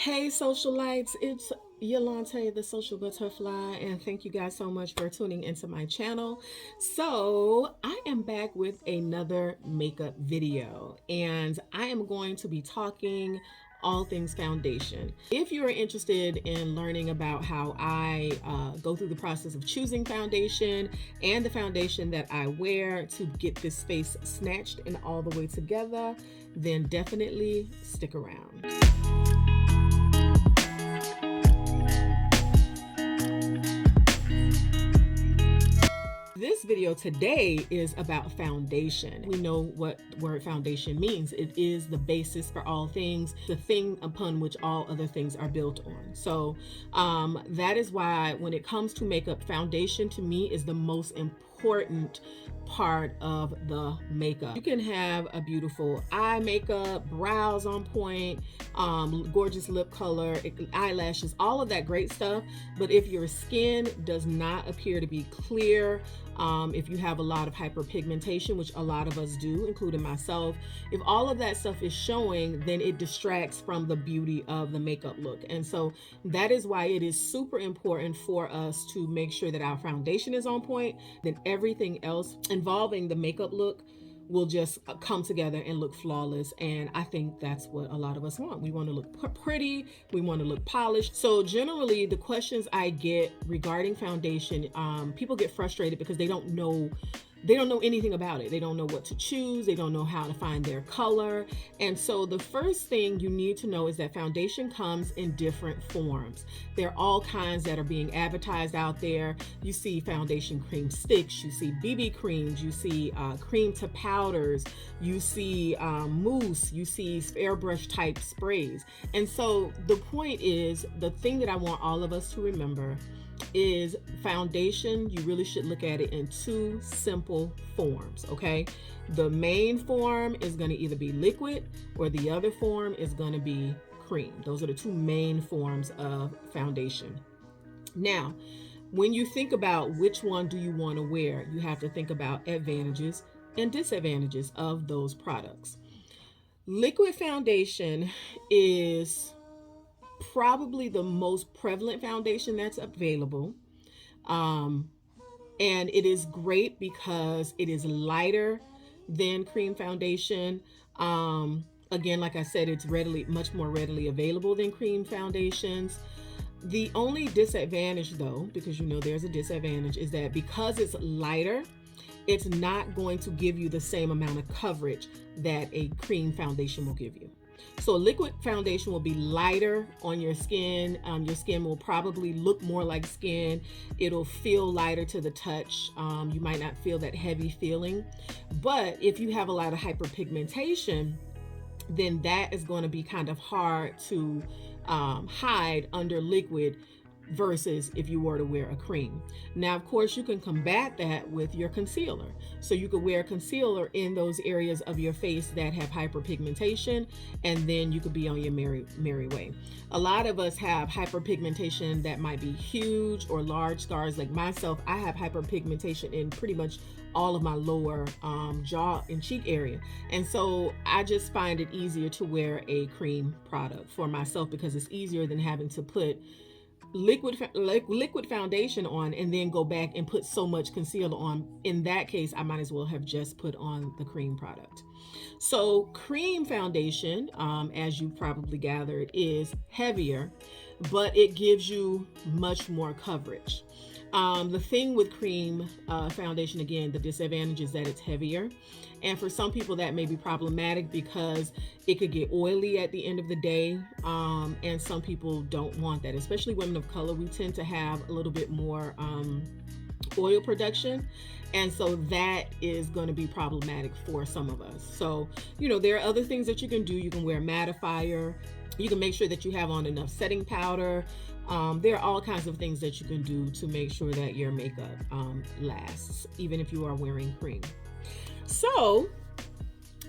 Hey socialites, it's Yulante, the social butterfly, and thank you guys so much for tuning into my channel. So I am back with another makeup video, and I am going to be talking all things foundation. If you are interested in learning about how I go through the process of choosing foundation and the foundation that I wear to get this face snatched and all the way together, then definitely stick around. This video today is about foundation. We know what the word foundation means. It is the basis for all things, the thing upon which all other things are built on. So that is why when it comes to makeup, foundation to me is the most important part of the makeup. You can have a beautiful eye makeup, brows on point, gorgeous lip color, eyelashes, all of that great stuff. But if your skin does not appear to be clear, if you have a lot of hyperpigmentation, which a lot of us do, including myself, if all of that stuff is showing, then it distracts from the beauty of the makeup look. And so that is why it is super important for us to make sure that our foundation is on point. Then everything else involving the makeup look will just come together and look flawless. And I think that's what a lot of us want. We want to look pretty, we want to look polished. So generally the questions I get regarding foundation, people get frustrated because they don't know anything about it. They don't know what to choose. They don't know how to find their color. And so the first thing you need to know is that foundation comes in different forms. There are all kinds that are being advertised out there. You see foundation cream sticks, you see BB creams, you see cream to powders, you see mousse, you see airbrush type sprays. And so the point is, the thing that I want all of us to remember is foundation, you really should look at it in two simple forms, okay? The main form is going to either be liquid or the other form is going to be cream. Those are the two main forms of foundation. Now, when you think about which one do you want to wear, you have to think about advantages and disadvantages of those products. Liquid foundation is probably the most prevalent foundation that's available. And it is great because it is lighter than cream foundation. Again, like I said, it's much more readily available than cream foundations. The only disadvantage though, because you know there's a disadvantage, is that because it's lighter, it's not going to give you the same amount of coverage that a cream foundation will give you. So a liquid foundation will be lighter on your skin. Your skin will probably look more like skin. It'll feel lighter to the touch. You might not feel that heavy feeling. But if you have a lot of hyperpigmentation, then that is going to be kind of hard to hide under liquid versus if you were to wear a cream. Now, of course, you can combat that with your concealer. So you could wear concealer in those areas of your face that have hyperpigmentation, and then you could be on your merry way. A lot of us have hyperpigmentation that might be huge or large scars. Like myself, I have hyperpigmentation in pretty much all of my lower jaw and cheek area. And so I just find it easier to wear a cream product for myself because it's easier than having to put liquid foundation on and then go back and put so much concealer on. In that case, I might as well have just put on the cream product. So cream foundation, as you probably gathered, is heavier, but it gives you much more coverage. The thing with cream foundation, again, the disadvantage is that it's heavier. And for some people that may be problematic because it could get oily at the end of the day. And some people don't want that, especially women of color. We tend to have a little bit more oil production. And so that is going to be problematic for some of us. So, you know, there are other things that you can do. You can wear a mattifier. You can make sure that you have on enough setting powder. There are all kinds of things that you can do to make sure that your makeup lasts, even if you are wearing cream. So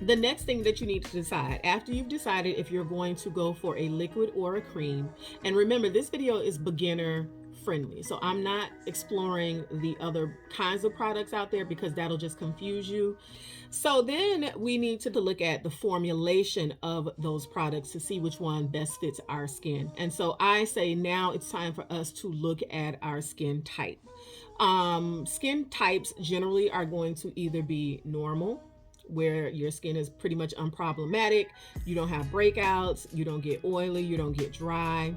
the next thing that you need to decide after you've decided if you're going to go for a liquid or a cream, and remember, this video is beginner friendly. So I'm not exploring the other kinds of products out there because that'll just confuse you. So then we need to look at the formulation of those products to see which one best fits our skin. And so I say now it's time for us to look at our skin type. Skin types generally are going to either be normal, where your skin is pretty much unproblematic, you don't have breakouts, you don't get oily, you don't get dry.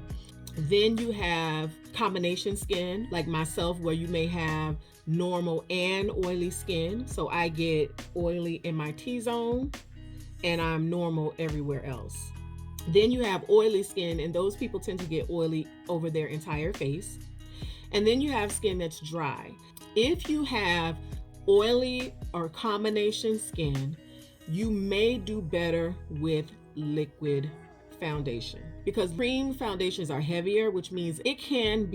Then you have combination skin, like myself, where you may have normal and oily skin. So I get oily in my T-zone and I'm normal everywhere else. Then you have oily skin, and those people tend to get oily over their entire face. And then you have skin that's dry. If you have oily or combination skin, you may do better with liquid foundation, because cream foundations are heavier, which means it can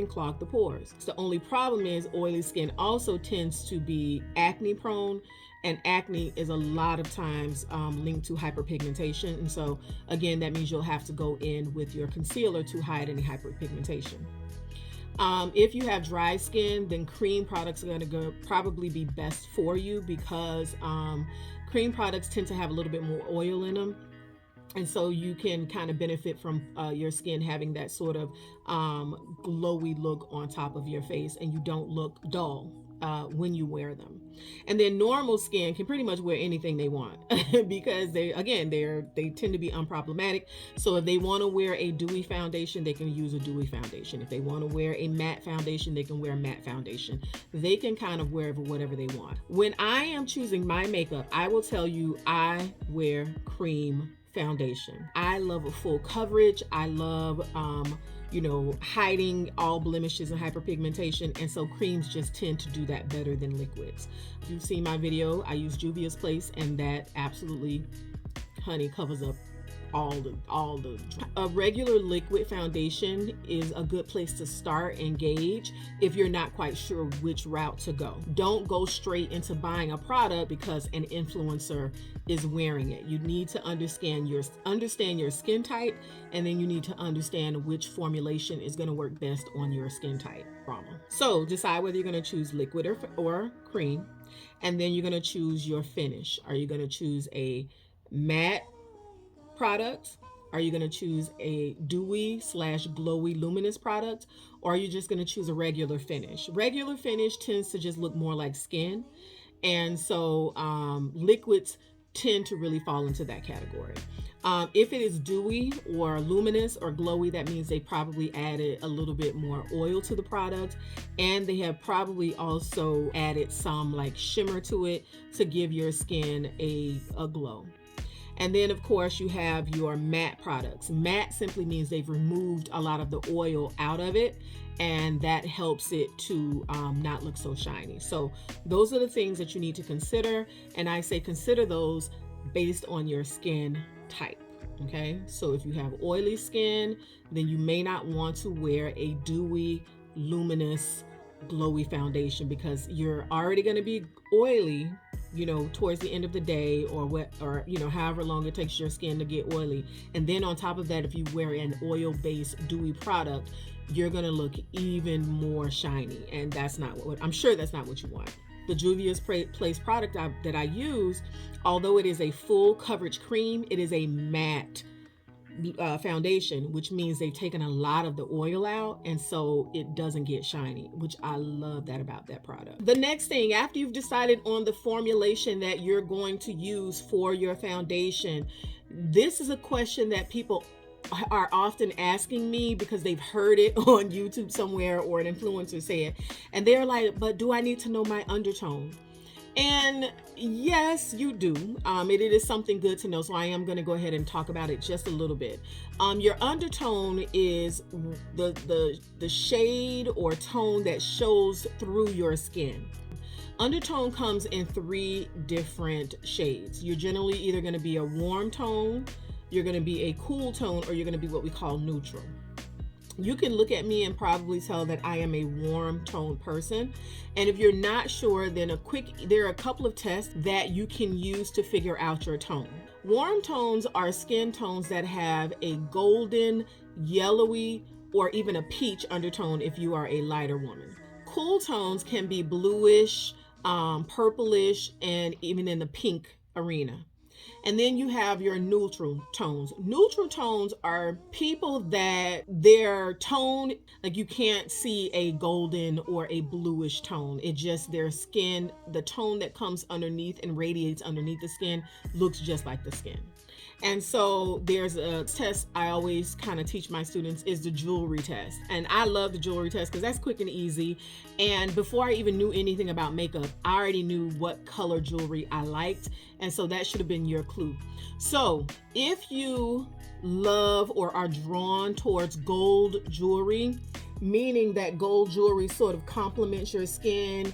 clog the pores. The only problem is oily skin also tends to be acne prone, and acne is a lot of times linked to hyperpigmentation. And so again, that means you'll have to go in with your concealer to hide any hyperpigmentation. If you have dry skin, then cream products are going to probably be best for you, because cream products tend to have a little bit more oil in them. And so you can kind of benefit from your skin having that sort of glowy look on top of your face, and you don't look dull when you wear them. And then normal skin can pretty much wear anything they want because they tend to be unproblematic. So if they want to wear a dewy foundation, they can use a dewy foundation. If they want to wear a matte foundation, they can wear a matte foundation. They can kind of wear whatever they want. When I am choosing my makeup, I will tell you I wear cream foundation. I love a full coverage. I love hiding all blemishes and hyperpigmentation, and so creams just tend to do that better than liquids. If you've seen my video, I use Juvia's Place, and that absolutely, honey, covers up all the a regular liquid foundation is a good place to start and gauge if you're not quite sure which route to go. Don't go straight into buying a product because an influencer is wearing it. You need to understand your skin type, and then you need to understand which formulation is going to work best on your skin type. So decide whether you're going to choose liquid or cream, and then you're going to choose your finish. Are you going to choose a matte product? Are you going to choose a dewy / glowy luminous product? Or are you just going to choose a regular finish? Regular finish tends to just look more like skin. And so liquids tend to really fall into that category. If it is dewy or luminous or glowy, that means they probably added a little bit more oil to the product, and they have probably also added some like shimmer to it to give your skin a glow. And then, of course, you have your matte products. Matte simply means they've removed a lot of the oil out of it, and that helps it to not look so shiny. So those are the things that you need to consider. And I say consider those based on your skin type. Okay, so if you have oily skin, then you may not want to wear a dewy, luminous, glowy foundation, because you're already going to be oily towards the end of the day, or however long it takes your skin to get oily. And then on top of that, if you wear an oil-based dewy product, you're going to look even more shiny, and I'm sure that's not what you want. The Juvia's Place product that I use, although it is a full coverage cream, it is a matte foundation, which means they've taken a lot of the oil out, and so it doesn't get shiny, which I love that about that product. The next thing, after you've decided on the formulation that you're going to use for your foundation, this is a question that people are often asking me because they've heard it on YouTube somewhere or an influencer say it, and they're like, but do I need to know my undertone? And yes, you do. It is something good to know. So I am going to go ahead and talk about it just a little bit. Your undertone is the shade or tone that shows through your skin. Undertone comes in 3 different shades. You're generally either going to be a warm tone, you're going to be a cool tone, or you're going to be what we call neutral. You can look at me and probably tell that I am a warm tone person. And if you're not sure, then there are a couple of tests that you can use to figure out your tone. Warm tones are skin tones that have a golden, yellowy, or even a peach undertone if you are a lighter woman. Cool tones can be bluish, purplish, and even in the pink arena. And then you have your neutral tones. Neutral tones are people that their tone, like you can't see a golden or a bluish tone. It just their skin, the tone that comes underneath and radiates underneath the skin looks just like the skin. And so there's a test I always kind of teach my students is the jewelry test. And I love the jewelry test because that's quick and easy. And before I even knew anything about makeup, I already knew what color jewelry I liked. And so that should have been your clue. So if you love or are drawn towards gold jewelry, meaning that gold jewelry sort of complements your skin,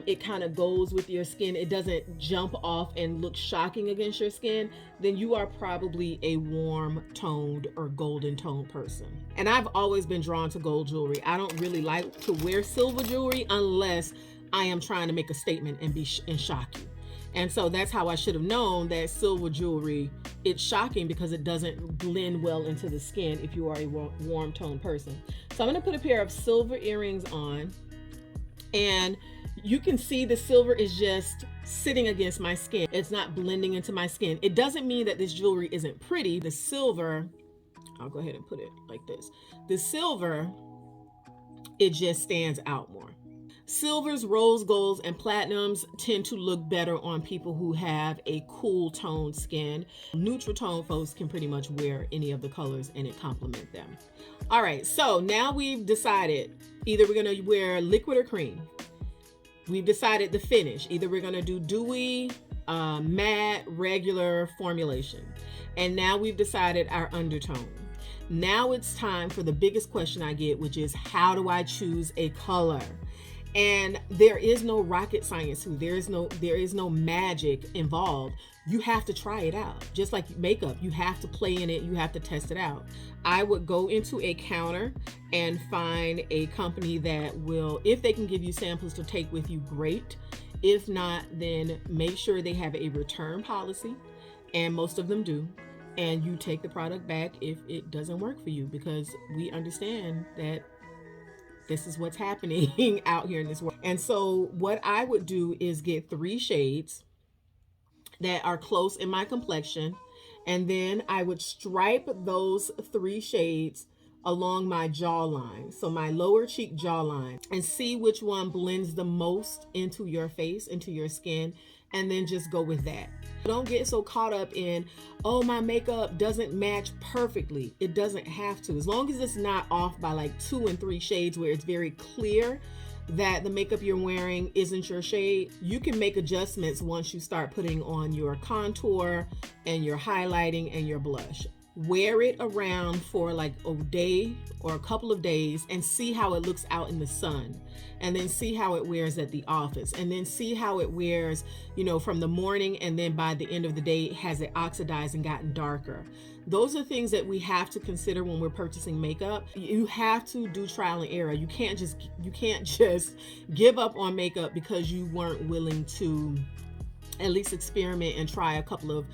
it kind of goes with your skin, it doesn't jump off and look shocking against your skin, then you are probably a warm toned or golden toned person. And I've always been drawn to gold jewelry. I don't really like to wear silver jewelry unless I am trying to make a statement and shock you. And so that's how I should have known that silver jewelry, it's shocking because it doesn't blend well into the skin if you are a warm toned person. So I'm going to put a pair of silver earrings on, and you can see the silver is just sitting against my skin. It's not blending into my skin. It doesn't mean that this jewelry isn't pretty. The silver, I'll go ahead and put it like this. The silver, it just stands out more. Silvers, rose golds, and platinums tend to look better on people who have a cool toned skin. Neutral tone folks can pretty much wear any of the colors and it complement them. All right, so now we've decided either we're gonna wear liquid or cream. We've decided the finish. Either we're gonna do dewy, matte, regular formulation. And now we've decided our undertone. Now it's time for the biggest question I get, which is how do I choose a color? And there is no rocket science to there is no magic involved. You have to try it out. Just like makeup, you have to play in it, you have to test it out. I would go into a counter and find a company that will, if they can give you samples to take with you, great. If not, then make sure they have a return policy, and most of them do. And you take the product back if it doesn't work for you, because we understand that this is what's happening out here in this world. And so what I would do is get 3 shades that are close in my complexion, and then I would stripe those 3 shades along my jawline, so my lower cheek jawline, and see which one blends the most into your face, into your skin, and then just go with that. Don't get so caught up in, oh, my makeup doesn't match perfectly. It doesn't have to. As long as it's not off by like 2 and 3 shades where it's very clear that the makeup you're wearing isn't your shade, you can make adjustments once you start putting on your contour and your highlighting and your blush. Wear it around for like a day or a couple of days and see how it looks out in the sun, and then see how it wears at the office, and then see how it wears, from the morning, and then by the end of the day, has it oxidized and gotten darker. Those are things that we have to consider when we're purchasing makeup. You have to do trial and error. You can't just give up on makeup because you weren't willing to at least experiment and try a couple of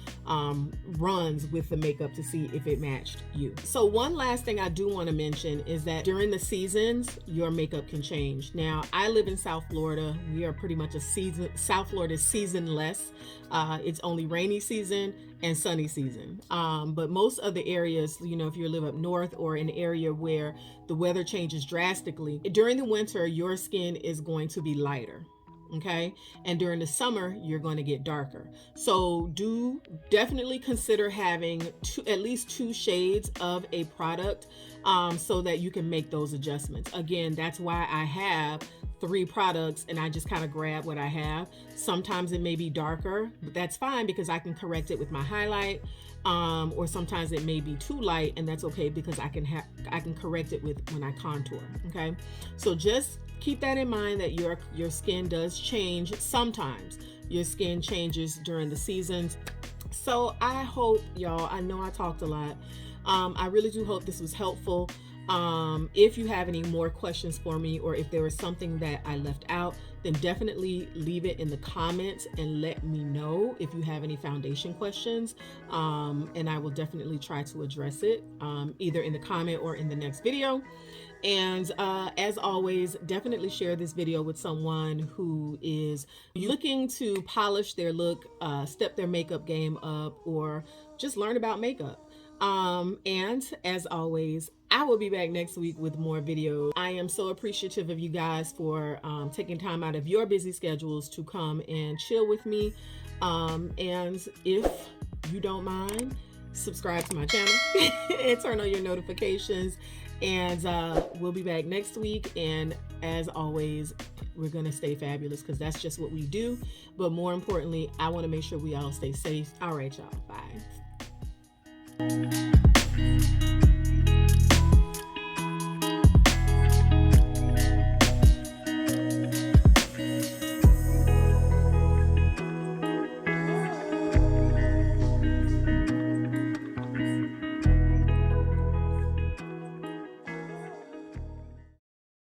runs with the makeup to see if it matched you. So one last thing I do want to mention is that during the seasons, your makeup can change. Now, I live in South Florida. We are pretty much South Florida seasonless. It's only rainy season and sunny season. But most of the areas, if you live up north or in an area where the weather changes drastically, during the winter, your skin is going to be lighter. Okay, and during the summer you're going to get darker. So do definitely consider having at least 2 shades of a product, so that you can make those adjustments. Again, that's why I have 3 products and I just kind of grab what I have. Sometimes it may be darker, but that's fine because I can correct it with my highlight, or sometimes it may be too light, and that's okay because I can correct it with when I contour. Okay, so just keep that in mind that your skin does change. Sometimes your skin changes during the seasons. So I hope, y'all, I know I talked a lot. I really do hope this was helpful. If you have any more questions for me, or if there was something that I left out, then definitely leave it in the comments and let me know if you have any foundation questions. And I will definitely try to address it either in the comment or in the next video. And as always, definitely share this video with someone who is looking to polish their look, step their makeup game up, or just learn about makeup. And as always, I will be back next week with more videos. I am so appreciative of you guys for taking time out of your busy schedules to come and chill with me. And if you don't mind, subscribe to my channel and turn on your notifications. And we'll be back next week. And as always, we're going to stay fabulous because that's just what we do. But more importantly, I want to make sure we all stay safe. All right, y'all. Bye.